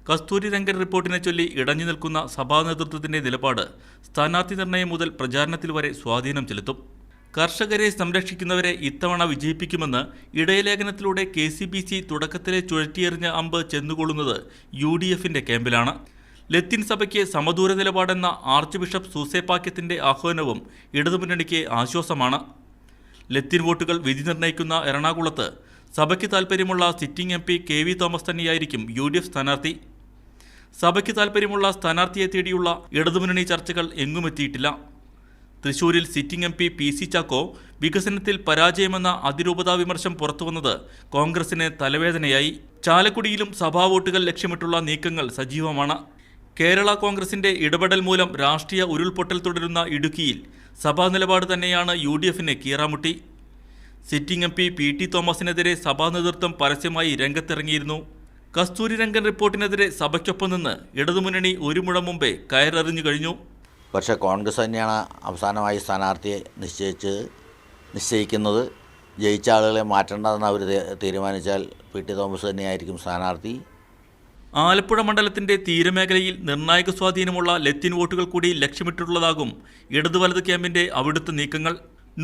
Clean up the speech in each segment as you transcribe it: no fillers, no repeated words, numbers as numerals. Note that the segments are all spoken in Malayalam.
കസ്തൂരി രംഗൻ റിപ്പോർട്ടിനെ ചൊല്ലി ഇടഞ്ഞു നിൽക്കുന്ന സഭാ നേതൃത്വത്തിന്റെ നിലപാട് സ്ഥാനാർത്ഥി നിർണയം മുതൽ പ്രചാരണത്തിൽ വരെ സ്വാധീനം ചെലുത്തും. കർഷകരെ സംരക്ഷിക്കുന്നവരെ ഇത്തവണ വിജയിപ്പിക്കുമെന്ന് ഇടയലേഖനത്തിലൂടെ KCBC തുടക്കത്തിലെ ചുഴറ്റിയെറിഞ്ഞ അമ്പ് ചെന്നുകൊള്ളുന്നത് UDFന്റെ ക്യാമ്പിലാണ്. ലത്തീൻ സഭയ്ക്ക് സമദൂര നിലപാടെന്ന ആർച്ച് ബിഷപ്പ് സൂസേപ്പാക്യത്തിന്റെ ആഹ്വാനവും ഇടതുമുന്നണിക്ക് ആശ്വാസമാണ്. ലത്തീൻ വോട്ടുകൾ വിധി നിർണ്ണയിക്കുന്ന എറണാകുളത്ത് സഭയ്ക്ക് താൽപ്പര്യമുള്ള സിറ്റിംഗ് MP KV തോമസ് തന്നെയായിരിക്കും UDF സ്ഥാനാർത്ഥി. സഭയ്ക്ക് താൽപ്പര്യമുള്ള സ്ഥാനാർത്ഥിയെ തേടിയുള്ള ഇടതുമുന്നണി ചർച്ചകൾ എങ്ങുമെത്തിയിട്ടില്ല. തൃശൂരിൽ സിറ്റിംഗ് MP PC ചാക്കോ വികസനത്തിൽ പരാജയമെന്ന അതിരൂപതാ വിമർശം പുറത്തുവന്നത് കോൺഗ്രസിന് തലവേദനയായി. ചാലക്കുടിയിലും സഭാ വോട്ടുകൾ ലക്ഷ്യമിട്ടുള്ള നീക്കങ്ങൾ സജീവമാണ്. കേരള കോൺഗ്രസിന്റെ ഇടപെടൽ മൂലം രാഷ്ട്രീയ ഉരുൾപൊട്ടൽ തുടരുന്ന ഇടുക്കിയിൽ സഭാ നിലപാട് തന്നെയാണ് UDFന് കീറാമുട്ടി. സിറ്റിംഗ് MP PT തോമസിനെതിരെ സഭാ നേതൃത്വം പരസ്യമായി രംഗത്തിറങ്ങിയിരുന്നു. കസ്തൂരി രംഗൻ റിപ്പോർട്ടിനെതിരെ സഭയ്ക്കൊപ്പം നിന്ന് ഇടതുമുന്നണി ഒരു മുഴം മുമ്പേ കയറെറിഞ്ഞു കഴിഞ്ഞു. പക്ഷേ കോൺഗ്രസ് തന്നെയാണ് അവസാനമായി സ്ഥാനാർത്ഥിയെ നിശ്ചയിക്കുന്നത്. ജയിച്ച ആളുകളെ മാറ്റേണ്ടതെന്ന് അവർ തീരുമാനിച്ചാൽ PT തോമസ് തന്നെയായിരിക്കും സ്ഥാനാർത്ഥി. ആലപ്പുഴ മണ്ഡലത്തിന്റെ തീരമേഖലയിൽ നിർണായക സ്വാധീനമുള്ള ലത്തീൻ വോട്ടുകൾ കൂടി ലക്ഷ്യമിട്ടുള്ളതാകും ഇടതു വലത് ക്യാമ്പിന്റെ അവിടുത്തെ നീക്കങ്ങൾ.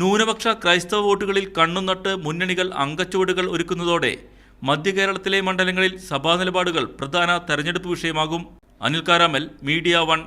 ന്യൂനപക്ഷ ക്രൈസ്തവ വോട്ടുകളിൽ കണ്ണും നട്ട് മുന്നണികൾ അങ്കച്ചുവടുകൾ ഒരുക്കുന്നതോടെ മധ്യ കേരളത്തിലെ മണ്ഡലങ്ങളിൽ സഭാ നിലപാടുകൾ പ്രധാന തെരഞ്ഞെടുപ്പ് വിഷയമാകും. Anil caramel, media 1.